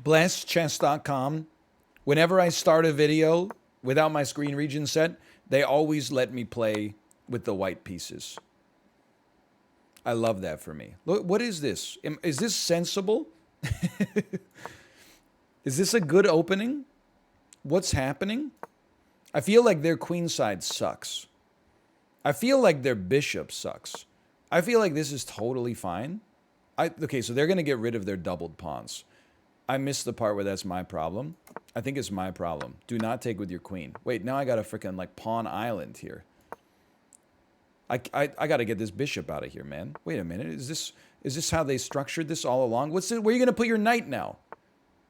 blesschess.com. Whenever I start a video without my screen region set, they always let me play with the white pieces. I love that for me. Look, what is this? Is this sensible? Is this a good opening? What's happening? I feel like their queenside sucks. I feel like their bishop sucks. I feel like this is totally fine. Okay, so they're going to get rid of their doubled pawns. I missed the part where that's my problem. I think it's my problem. Do not take with your queen. Wait, now I got a freaking like pawn island here. I got to get this bishop out of here, man. Wait a minute. Is this how they structured this all along? Where are you going to put your knight now?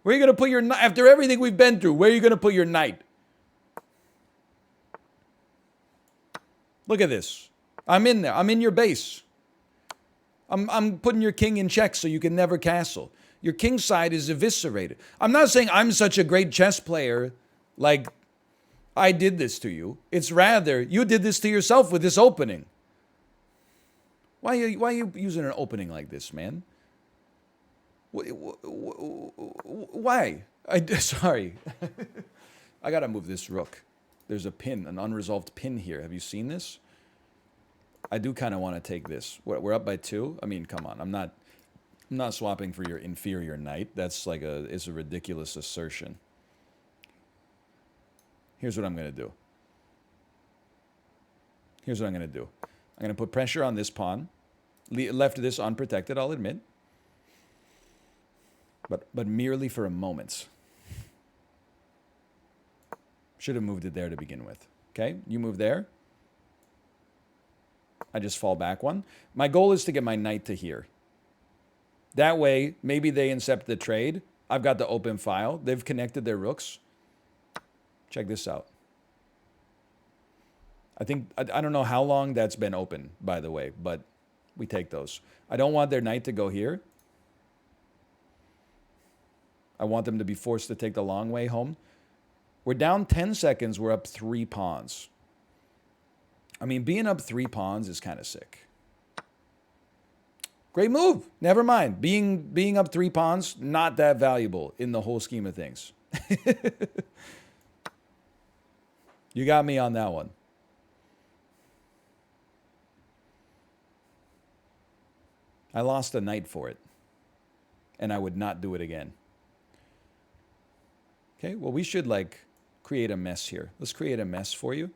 Where are you going to put your knight? After everything we've been through, where are you going to put your knight? Look at this. I'm in there. I'm in your base. I'm putting your king in check so you can never castle. Your king side is eviscerated. I'm not saying I'm such a great chess player, like I did this to you. It's rather, you did this to yourself with this opening. Why are you using an opening like this, man? Why? Sorry. I gotta move this rook. There's a pin, an unresolved pin here. Have you seen this? I do kind of want to take this. We're up by 2. I mean, come on. I'm not swapping for your inferior knight. That's like it's a ridiculous assertion. Here's what I'm going to do. Here's what I'm going to do. I'm going to put pressure on this pawn. Left this unprotected, I'll admit. But merely for a moment. Should have moved it there to begin with. Okay, you move there. I just fall back one. My goal is to get my knight to here. That way, maybe they incept the trade. I've got the open file. They've connected their rooks. Check this out. I don't know how long that's been open, by the way, but we take those. I don't want their knight to go here. I want them to be forced to take the long way home. We're down 10 seconds. We're up 3 pawns. I mean, being up 3 pawns is kind of sick. Great move. Never mind. Being up 3 pawns, not that valuable in the whole scheme of things. You got me on that one. I lost a knight for it. And I would not do it again. Okay, well, we should, like, create a mess here. Let's create a mess for you.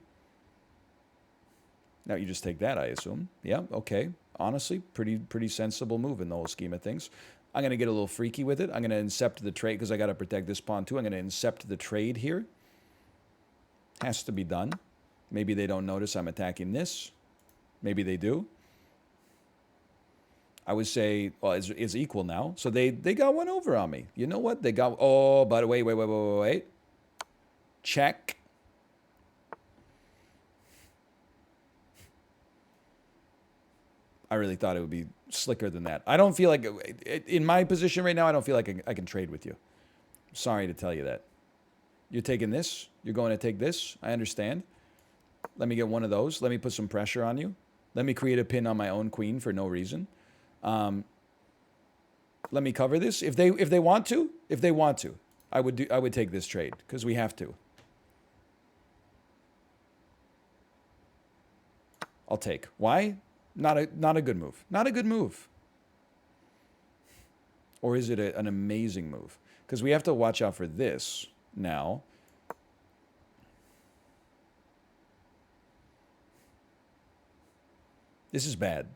Now, you just take that, I assume. Yeah, okay. Honestly, pretty sensible move in the whole scheme of things. I'm going to get a little freaky with it. I'm going to incept the trade because I got to protect this pawn, too. I'm going to incept the trade here. Has to be done. Maybe they don't notice I'm attacking this. Maybe they do. I would say, well, it's equal now. So they got one over on me. You know what? They got, oh, but wait. Check. I really thought it would be slicker than that. I don't feel like, in my position right now, I don't feel like I can trade with you. Sorry to tell you that. You're taking this. You're going to take this. I understand. Let me get one of those. Let me put some pressure on you. Let me create a pin on my own queen for no reason. Let me cover this. If they want to, I would take this trade because we have to. I'll take. Why? Not a good move. Not a good move. Or is it an amazing move? Because we have to watch out for this now. This is bad.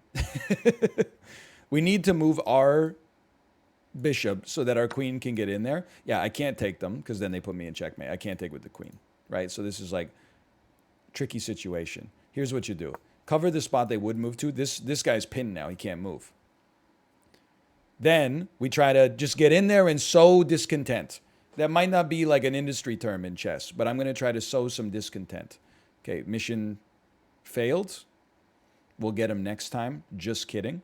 We need to move our bishop so that our queen can get in there. Yeah, I can't take them because then they put me in checkmate. I can't take with the queen, right? So this is like tricky situation. Here's what you do. Cover the spot they would move to. This guy's pinned now. He can't move. Then we try to just get in there and sow discontent. That might not be like an industry term in chess, but I'm going to try to sow some discontent. Okay, mission failed. We'll get him next time. Just kidding.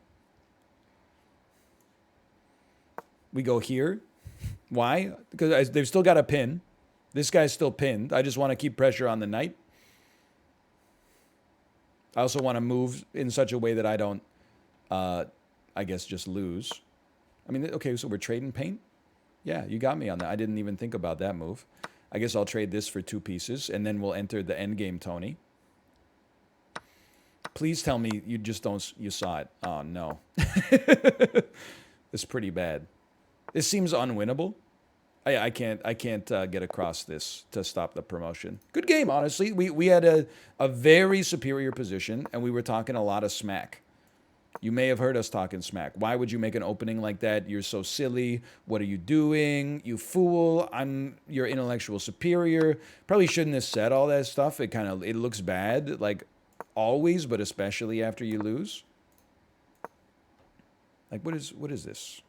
We go here. Why? Because they've still got a pin. This guy's still pinned. I just want to keep pressure on the knight. I also want to move in such a way that I don't, I guess, just lose. I mean, okay, so we're trading paint. Yeah, you got me on that. I didn't even think about that move. I guess I'll trade this for 2 pieces, and then we'll enter the endgame Tony. Please tell me you just don't... You saw it. Oh, no. It's pretty bad. This seems unwinnable. I can't get across this to stop the promotion. Good game, honestly. We had a very superior position, and we were talking a lot of smack. You may have heard us talking smack. Why would you make an opening like that? You're so silly. What are you doing? You fool. I'm your intellectual superior. Probably shouldn't have said all that stuff. It looks bad, like always, but especially after you lose. Like, what is this?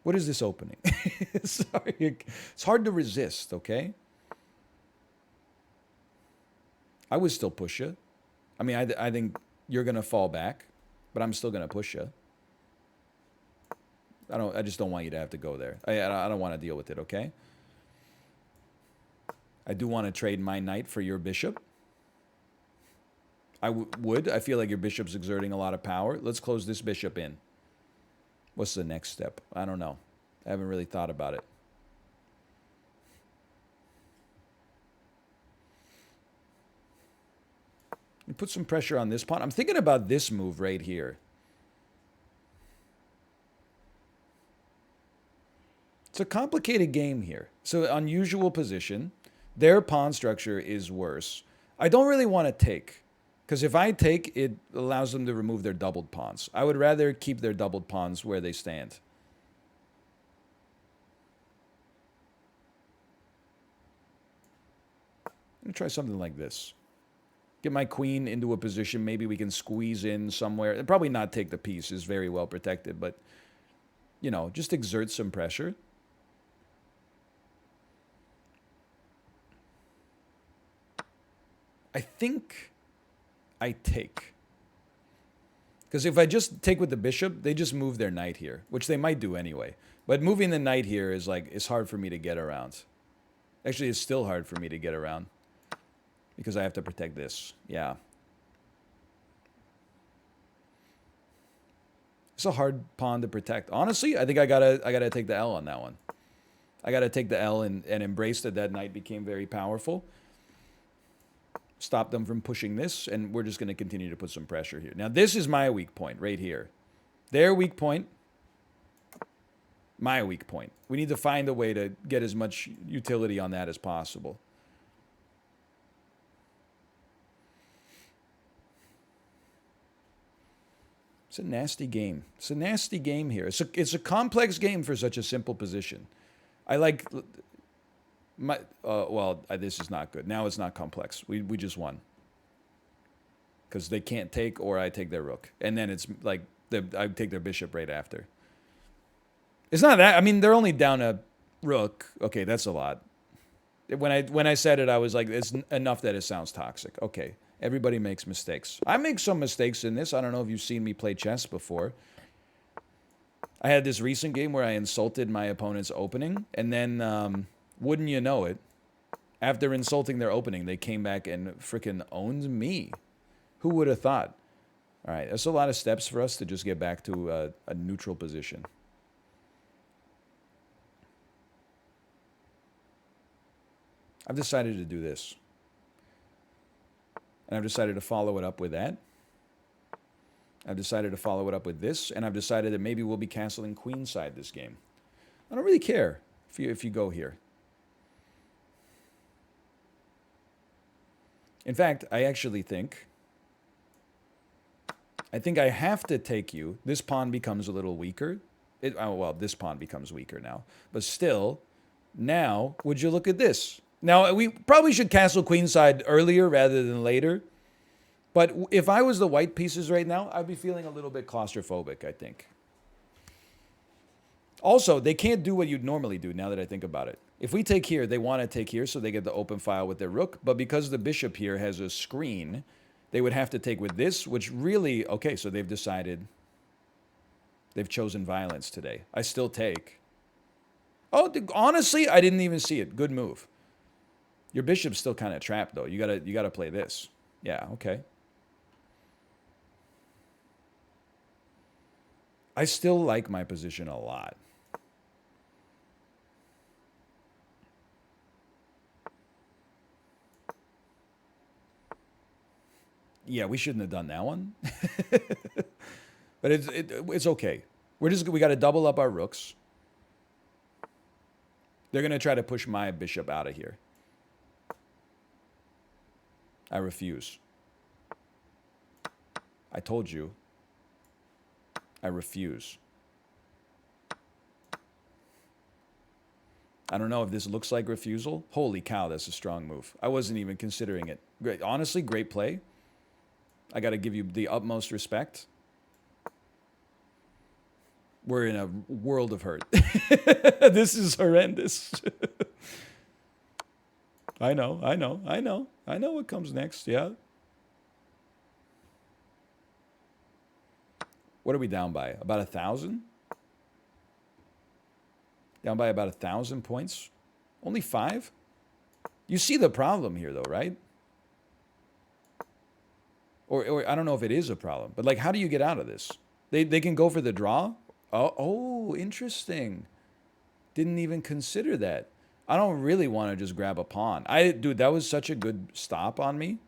What is this opening? Sorry, it's hard to resist, okay? I would still push you. I mean, I think you're going to fall back, but I'm still going to push you. I just don't want you to have to go there. I don't want to deal with it, okay? I do want to trade my knight for your bishop. I would. I feel like your bishop's exerting a lot of power. Let's close this bishop in. What's the next step? I don't know. I haven't really thought about it. You put some pressure on this pawn. I'm thinking about this move right here. It's a complicated game here. So unusual position. Their pawn structure is worse. I don't really want to take. Because if I take, it allows them to remove their doubled pawns. I would rather keep their doubled pawns where they stand. I'm going to try something like this. Get my queen into a position. Maybe we can squeeze in somewhere. And probably not take the piece. It's very well protected. But, you know, just exert some pressure. I think I take. Because if I just take with the bishop, they just move their knight here, which they might do anyway. But moving the knight here is like, it's hard for me to get around. Actually, it's still hard for me to get around. Because I have to protect this. Yeah. It's a hard pawn to protect. Honestly, I think I gotta take the L on that one. I gotta take the L and embrace that knight became very powerful. Stop them from pushing this, and we're just going to continue to put some pressure here. Now, this is my weak point right here. Their weak point, my weak point. We need to find a way to get as much utility on that as possible. It's a nasty game. It's a nasty game here. It's a complex game for such a simple position. I like... this is not good. Now it's not complex. We just won. Because they can't take, or I take their rook. And then it's like, I take their bishop right after. It's not that. I mean, they're only down a rook. Okay, that's a lot. When I said it, I was like, it's enough that it sounds toxic. Okay, everybody makes mistakes. I make some mistakes in this. I don't know if you've seen me play chess before. I had this recent game where I insulted my opponent's opening, and then... wouldn't you know it, after insulting their opening, they came back and freaking owned me. Who would have thought? All right, that's a lot of steps for us to just get back to a neutral position. I've decided to do this. And I've decided to follow it up with that. I've decided to follow it up with this. And I've decided that maybe we'll be canceling queenside this game. I don't really care if you go here. In fact, I actually think I have to take you. This pawn becomes a little weaker. This pawn becomes weaker now. But still, now, would you look at this? Now, we probably should castle queenside earlier rather than later. But if I was the white pieces right now, I'd be feeling a little bit claustrophobic, I think. Also, they can't do what you'd normally do, now that I think about it. If we take here, they want to take here, so they get the open file with their rook. But because the bishop here has a screen, they would have to take with this, which really... Okay, so they've decided... They've chosen violence today. I still take. Oh, honestly, I didn't even see it. Good move. Your bishop's still kind of trapped, though. You gotta play this. Yeah, okay. I still like my position a lot. Yeah, we shouldn't have done that one. But it's okay. We got to double up our rooks. They're going to try to push my bishop out of here. I refuse. I told you. I refuse. I don't know if this looks like refusal. Holy cow, that's a strong move. I wasn't even considering it. Great. Honestly, great play. I got to give you the utmost respect. We're in a world of hurt. This is horrendous. I know what comes next, yeah. What are we down by? About 1,000? Down by about 1,000 points? Only 5? You see the problem here, though, right? Or I don't know if it is a problem, but like, how do you get out of this? They can go for the draw? Oh, interesting. Didn't even consider that. I don't really want to just grab a pawn. Dude, that was such a good stop on me.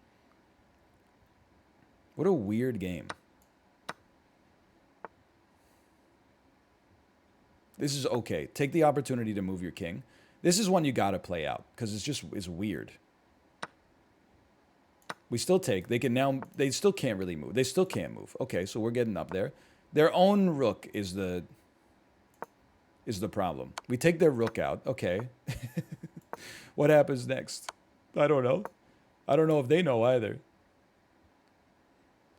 What a weird game. This is okay. Take the opportunity to move your king. This is one you got to play out because it's weird. We still take. They still can't really move. They still can't move. Okay, so we're getting up there. Their own rook is the problem. We take their rook out. Okay. What happens next? I don't know. I don't know if they know either.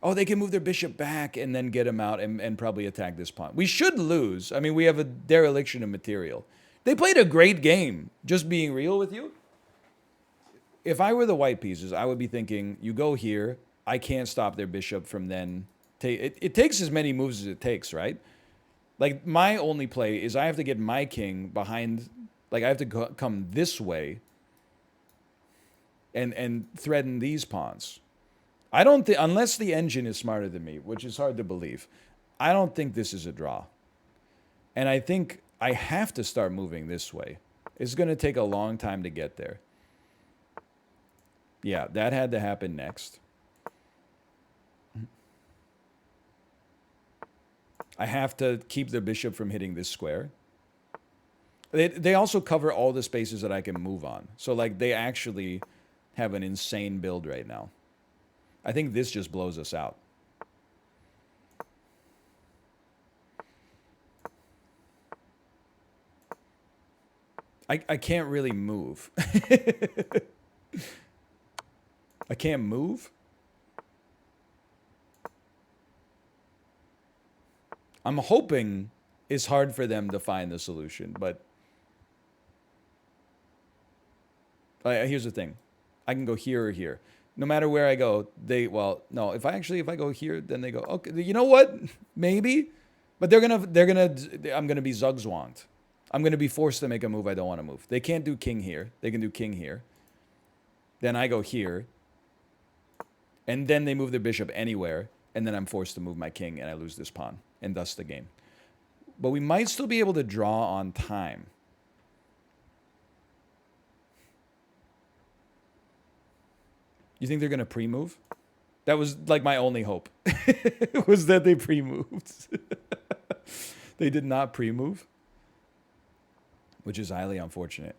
Oh, they can move their bishop back and then get him out and probably attack this pawn. We should lose. I mean, we have a dereliction of material. They played a great game, just being real with you. If I were the white pieces, I would be thinking, you go here. I can't stop their bishop from then. It takes as many moves as it takes, right? Like, my only play is I have to get my king behind. Like, I have to come this way and threaten these pawns. I don't think, unless the engine is smarter than me, which is hard to believe, I don't think this is a draw. And I think I have to start moving this way. It's going to take a long time to get there. Yeah, that had to happen next. I have to keep the bishop from hitting this square. They also cover all the spaces that I can move on. So, like, they actually have an insane build right now. I think this just blows us out. I can't really move. I can't move? I'm hoping it's hard for them to find the solution, but here's the thing. I can go here or here. No matter where I go, no, if I go here, then they go, okay, you know what? Maybe. But I'm gonna be zugzwanged. I'm gonna be forced to make a move I don't want to move. They can't do king here. They can do king here. Then I go here. And then they move their bishop anywhere, and then I'm forced to move my king, and I lose this pawn, and thus the game. But we might still be able to draw on time. You think they're going to pre-move? That was like my only hope, was that they pre-moved. They did not pre-move, which is highly unfortunate.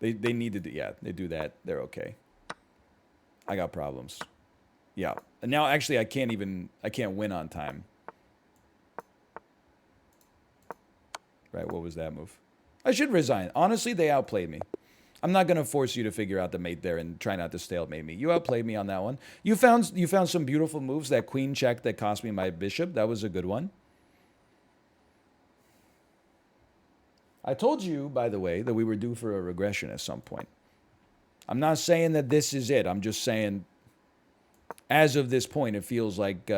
They needed to, yeah, they do that. They're okay. I got problems. Yeah. And now, actually, I can't win on time. Right, what was that move? I should resign. Honestly, they outplayed me. I'm not going to force you to figure out the mate there and try not to stalemate me. You outplayed me on that one. You found some beautiful moves. That queen check that cost me my bishop, that was a good one. I told you, by the way, that we were due for a regression at some point. I'm not saying that this is it. I'm just saying, as of this point, it feels like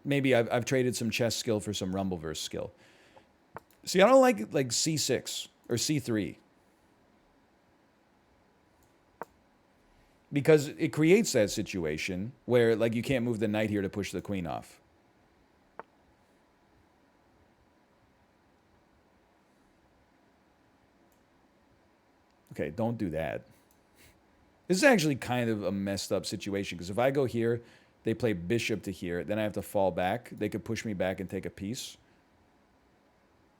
maybe I've traded some chess skill for some Rumbleverse skill. See, I don't like C6 or C3. Because it creates that situation where, like, you can't move the knight here to push the queen off. Okay, don't do that. This is actually kind of a messed up situation, because if I go here, they play bishop to here, then I have to fall back. They could push me back and take a piece.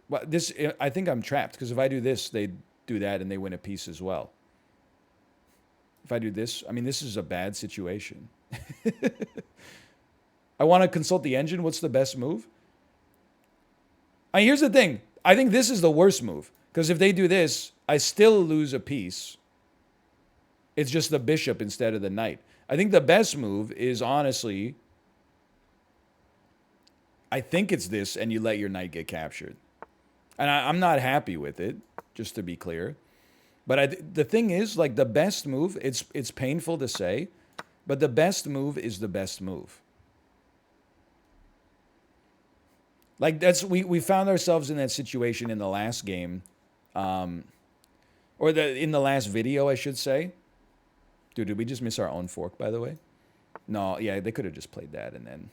But this, I think I'm trapped, because if I do this, they do that and they win a piece as well. If I do this, I mean, this is a bad situation. I want to consult the engine. What's the best move? I mean, here's the thing. I think this is the worst move, because if they do this, I still lose a piece. It's just the bishop instead of the knight. I think the best move is, honestly, I think it's this, and you let your knight get captured. And I'm not happy with it, just to be clear. But the thing is, like, the best move, it's painful to say, but the best move is the best move. Like, we found ourselves in that situation in the last game, in the last video, I should say. Dude, did we just miss our own fork, by the way? No, yeah, they could have just played that and then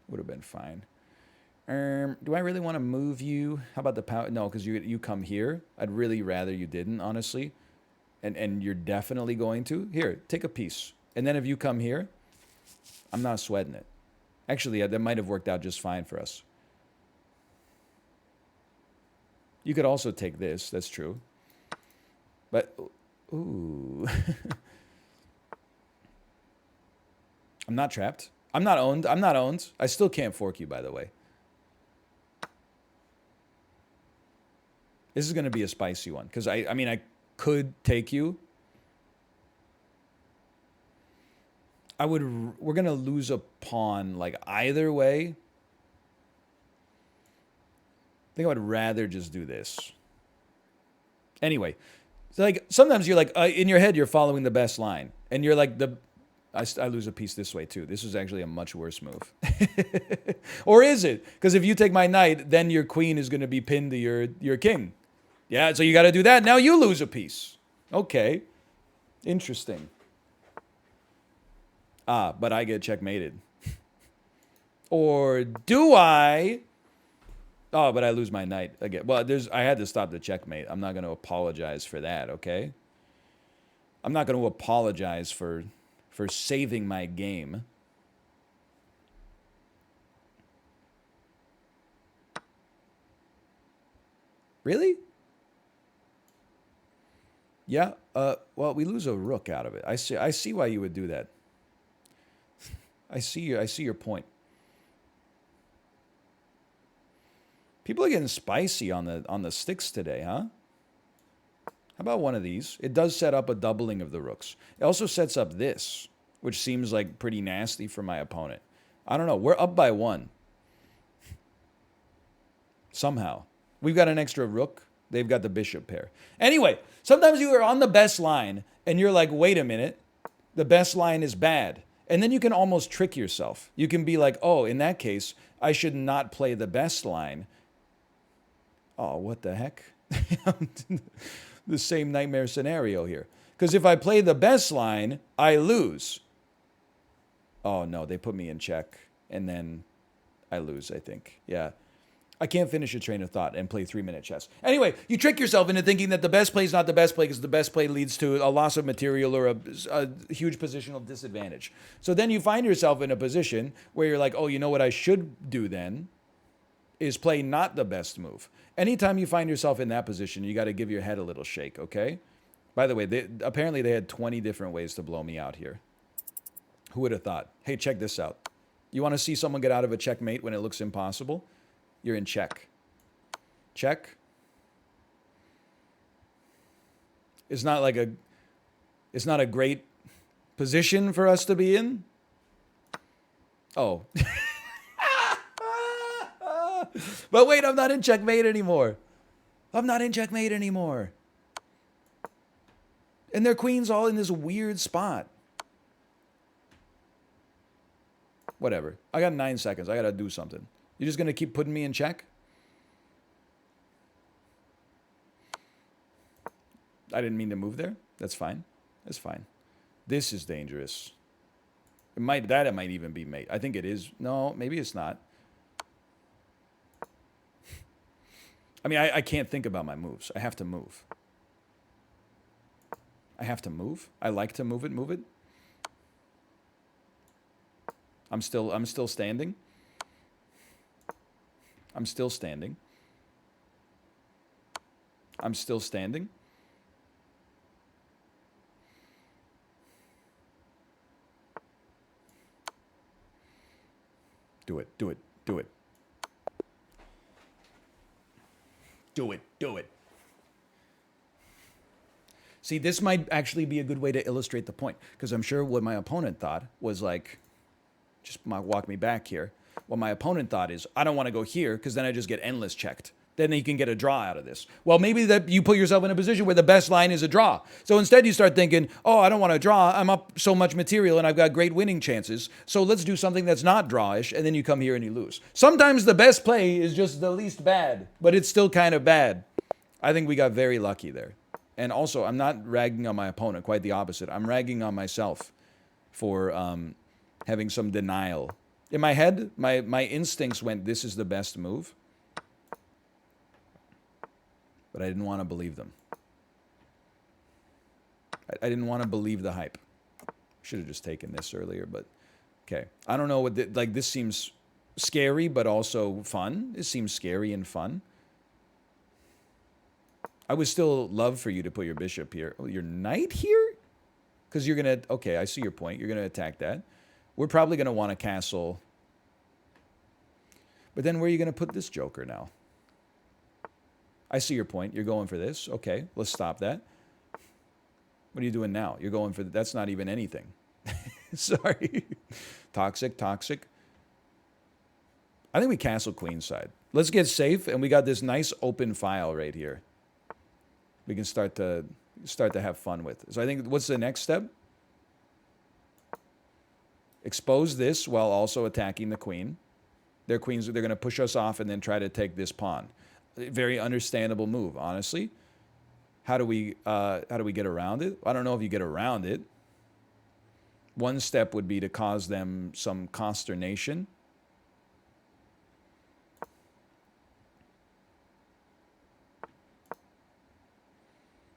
would have been fine. Do I really want to move you? How about the power? No, because you come here. I'd really rather you didn't, honestly. And you're definitely going to. Here, take a piece. And then if you come here, I'm not sweating it. Actually, that might have worked out just fine for us. You could also take this. That's true. But, ooh. I'm not trapped. I'm not owned. I'm not owned. I still can't fork you, by the way. This is going to be a spicy one. Because, I mean, I could take you. We're going to lose a pawn, like, either way. I think I would rather just do this. Anyway, so like, sometimes you're like, in your head, you're following the best line. And you're like, I lose a piece this way, too. This is actually a much worse move. Or is it? Because if you take my knight, then your queen is going to be pinned to your king. Yeah, so you got to do that. Now you lose a piece. Okay. Interesting. But I get checkmated. Or do I? Oh, but I lose my knight again. Well, I had to stop the checkmate. I'm not going to apologize for that, okay? I'm not going to apologize for saving my game. Really? Yeah. Well, we lose a rook out of it. I see why you would do that. I see your point. People are getting spicy on the sticks today, huh? How about one of these? It does set up a doubling of the rooks. It also sets up this, which seems like pretty nasty for my opponent. I don't know. We're up by 1. Somehow. We've got an extra rook. They've got the bishop pair. Anyway, sometimes you are on the best line, and you're like, wait a minute. The best line is bad. And then you can almost trick yourself. You can be like, oh, in that case, I should not play the best line. Oh, what the heck? The same nightmare scenario here. Because if I play the best line, I lose. Oh, no, they put me in check. And then I lose, I think. Yeah. I can't finish a train of thought and play 3-minute chess. Anyway, you trick yourself into thinking that the best play is not the best play because the best play leads to a loss of material or a huge positional disadvantage. So then you find yourself in a position where you're like, oh, you know what I should do then is play not the best move. Anytime you find yourself in that position, you got to give your head a little shake, okay? By the way, apparently they had 20 different ways to blow me out here. Who would have thought? Hey, check this out. You want to see someone get out of a checkmate when it looks impossible? You're in check. Check. It's not a great position for us to be in. Oh. But wait, I'm not in checkmate anymore. I'm not in checkmate anymore. And their queen's all in this weird spot. Whatever. I got 9 seconds. I got to do something. You're just going to keep putting me in check? I didn't mean to move there. That's fine. That's fine. This is dangerous. It might even be mate. I think it is. No, maybe it's not. I mean, I can't think about my moves. I have to move. I have to move. I like to move it, move it. I'm still standing. I'm still standing. I'm still standing. Do it, do it, do it. Do it, do it. See, this might actually be a good way to illustrate the point, because I'm sure what my opponent thought was like, just walk me back here. What my opponent thought is, I don't want to go here because then I just get endless checked. Then he can get a draw out of this. Well, maybe that you put yourself in a position where the best line is a draw. So instead you start thinking, oh, I don't want to draw. I'm up so much material and I've got great winning chances. So let's do something that's not drawish. And then you come here and you lose. Sometimes the best play is just the least bad, but it's still kind of bad. I think we got very lucky there. And also, I'm not ragging on my opponent, quite the opposite. I'm ragging on myself for having some denial. In my head, my instincts went, this is the best move. But I didn't want to believe them. I didn't want to believe the hype. Should have just taken this earlier, but okay. I don't know what, like this seems scary, but also fun. It seems scary and fun. I would still love for you to put your bishop here. Oh, your knight here? Because you're going to, okay, I see your point. You're going to attack that. We're probably going to want a castle. But then where are you going to put this joker now? I see your point. You're going for this. Okay, let's stop that. What are you doing now? You're going for, that's not even anything. Sorry. Toxic, toxic. I think we castle queenside. Let's get safe, and we got this nice open file right here. We can start to have fun with. So I think, what's the next step? Expose this while also attacking the queen. Their queens, they're going to push us off and then try to take this pawn. Very understandable move, honestly. How do we get around it? I don't know if you get around it. One step would be to cause them some consternation.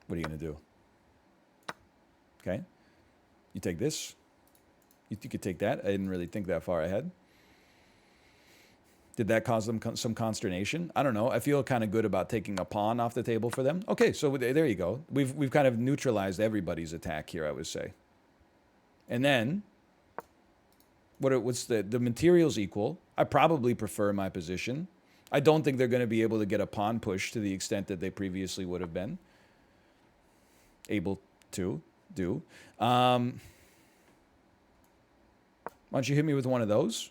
What are you going to do? Okay. You take this. You could take that. I didn't really think that far ahead. Did that cause them some consternation? I don't know. I feel kind of good about taking a pawn off the table for them. Okay, so there you go. We've kind of neutralized everybody's attack here, I would say. And then, what's the material's equal? I probably prefer my position. I don't think they're going to be able to get a pawn push to the extent that they previously would have been able to do. Why don't you hit me with one of those?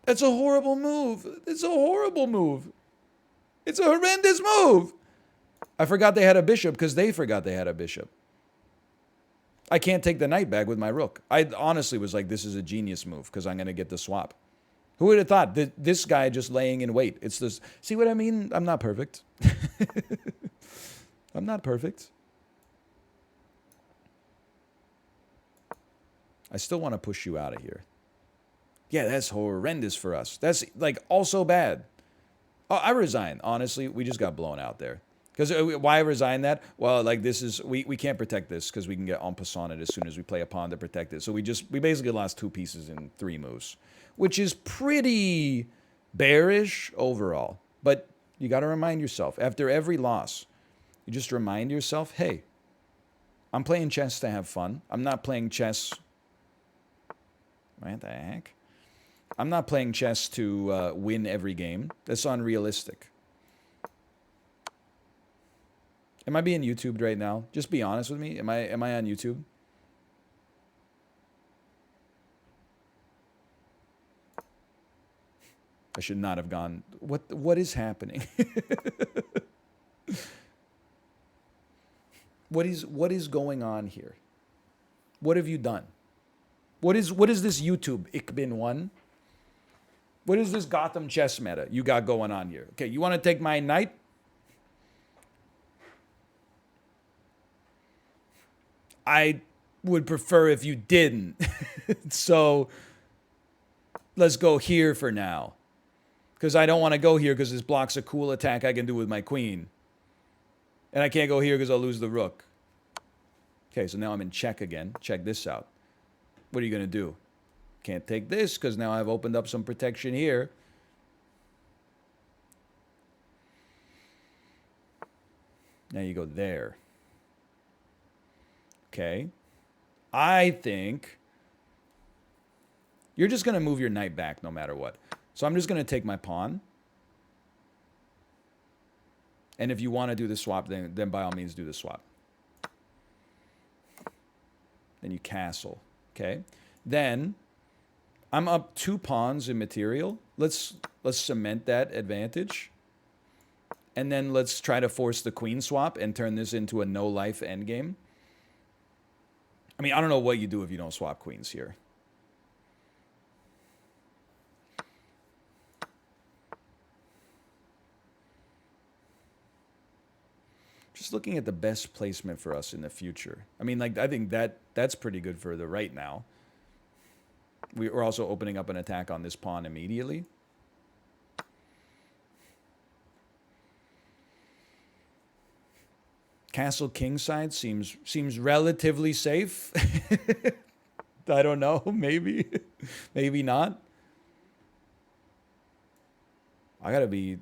That's a horrible move. It's a horrible move. It's a horrendous move. I forgot they had a bishop because they forgot they had a bishop. I can't take the knight back with my rook. I honestly was like, this is a genius move because I'm going to get the swap. Who would have thought that this guy just laying in wait? It's this. See what I mean? I'm not perfect. I'm not perfect. I still want to push you out of here. Yeah, that's horrendous for us. That's like also bad. Oh, I resign. Honestly, we just got blown out there. Because why resign that? Well, like this is, we can't protect this because we can get en passant it as soon as we play a pawn to protect it. So we basically lost 2 pieces in 3 moves, which is pretty bearish overall. But you got to remind yourself, after every loss, you just remind yourself, hey, I'm playing chess to have fun. I'm not playing chess. What the heck? I'm not playing chess to win every game. That's unrealistic. Am I being YouTubed right now? Just be honest with me. Am I on YouTube? I should not have gone. What is happening? What is going on here? What have you done? What is this YouTube Ik Bin One? What is this Gotham chess meta you got going on here? Okay, you want to take my knight? I would prefer if you didn't. So let's go here for now. Because I don't want to go here because this blocks a cool attack I can do with my queen. And I can't go here because I'll lose the rook. Okay, so now I'm in check again. Check this out. What are you going to do? Can't take this because now I've opened up some protection here. Now you go there. Okay. I think you're just going to move your knight back no matter what. So I'm just going to take my pawn. And if you want to do the swap, then by all means do the swap. Then you castle. Okay. Then I'm up 2 pawns in material. Let's cement that advantage. And then let's try to force the queen swap and turn this into a no-life endgame. I mean, I don't know what you do if you don't swap queens here. Just looking at the best placement for us in the future. I mean, like, I think that's pretty good for the right now. We're also opening up an attack on this pawn immediately. Castle kingside seems relatively safe. I don't know, maybe. Maybe not. I gotta be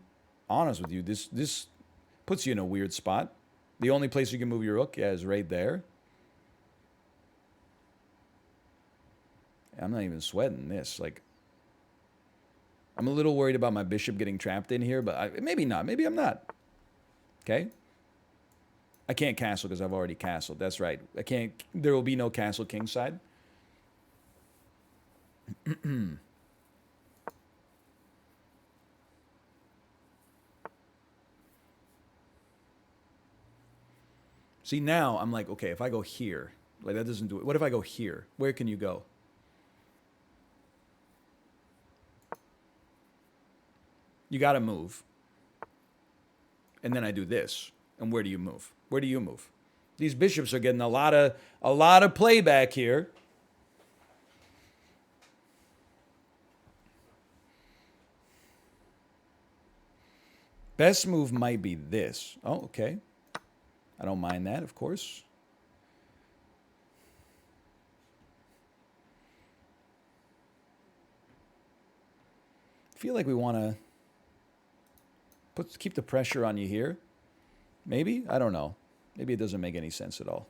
honest with you. This puts you in a weird spot. The only place you can move your rook, yeah, is right there. I'm not even sweating this. Like, I'm a little worried about my bishop getting trapped in here, but maybe not. Maybe I'm not. Okay? I can't castle because I've already castled. That's right. I can't. There will be no castle kingside. See, now I'm like, okay, if I go here, like that doesn't do it. What if I go here? Where can you go? You got to move. And then I do this. And where do you move? Where do you move? These bishops are getting a lot of playback here. Best move might be this. Oh, okay. I don't mind that, of course. I feel like we want to keep the pressure on you here. Maybe? I don't know. Maybe it doesn't make any sense at all.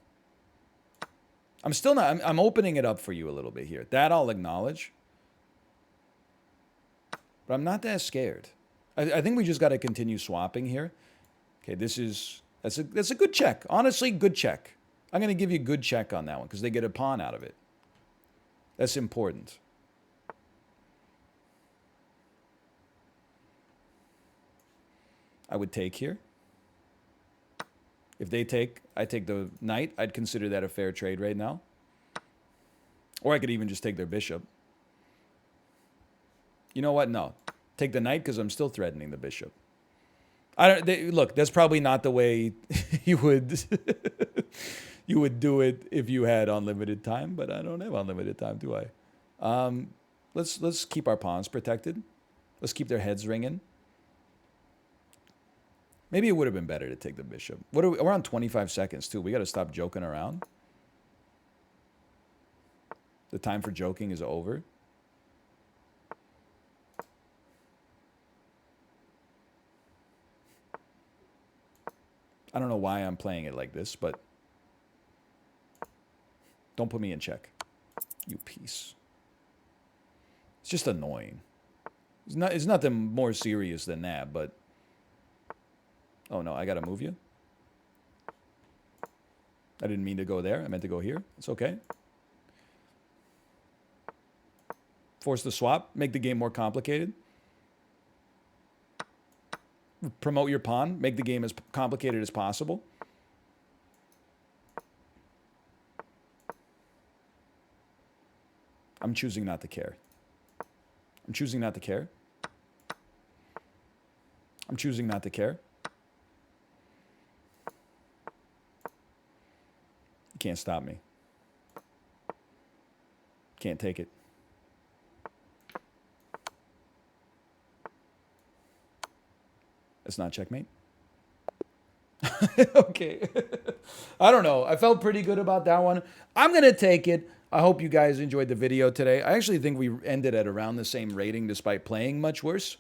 I'm still not... I'm opening it up for you a little bit here. That I'll acknowledge. But I'm not that scared. I think we just got to continue swapping here. Okay, this is... That's a good check. Honestly, good check. I'm going to give you a good check on that one because they get a pawn out of it. That's important. I would take here. If they take, I take the knight. I'd consider that a fair trade right now. Or I could even just take their bishop. You know what? No. Take the knight because I'm still threatening the bishop. Look, that's probably not the way you would you would do it if you had unlimited time, but I don't have unlimited time, do I? Let's keep our pawns protected. Let's keep their heads ringing. Maybe it would have been better to take the bishop. We're on 25 seconds, too. We got to stop joking around. The time for joking is over. I don't know why I'm playing it like this, but don't put me in check, you piece. It's just annoying. It's nothing more serious than that, but... Oh, no, I got to move you. I didn't mean to go there. I meant to go here. It's okay. Force the swap. Make the game more complicated. Promote your pawn. Make the game as complicated as possible. I'm choosing not to care. I'm choosing not to care. I'm choosing not to care. You can't stop me. Can't take it. It's not checkmate. Okay. I don't know. I felt pretty good about that one. I'm going to take it. I hope you guys enjoyed the video today. I actually think we ended at around the same rating despite playing much worse.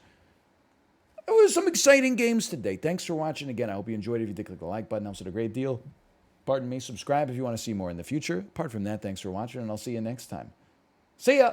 It was some exciting games today. Thanks for watching. Again, I hope you enjoyed it. If you did, click the like button. Helps it a great deal. Pardon me. Subscribe if you want to see more in the future. Apart from that, thanks for watching, and I'll see you next time. See ya!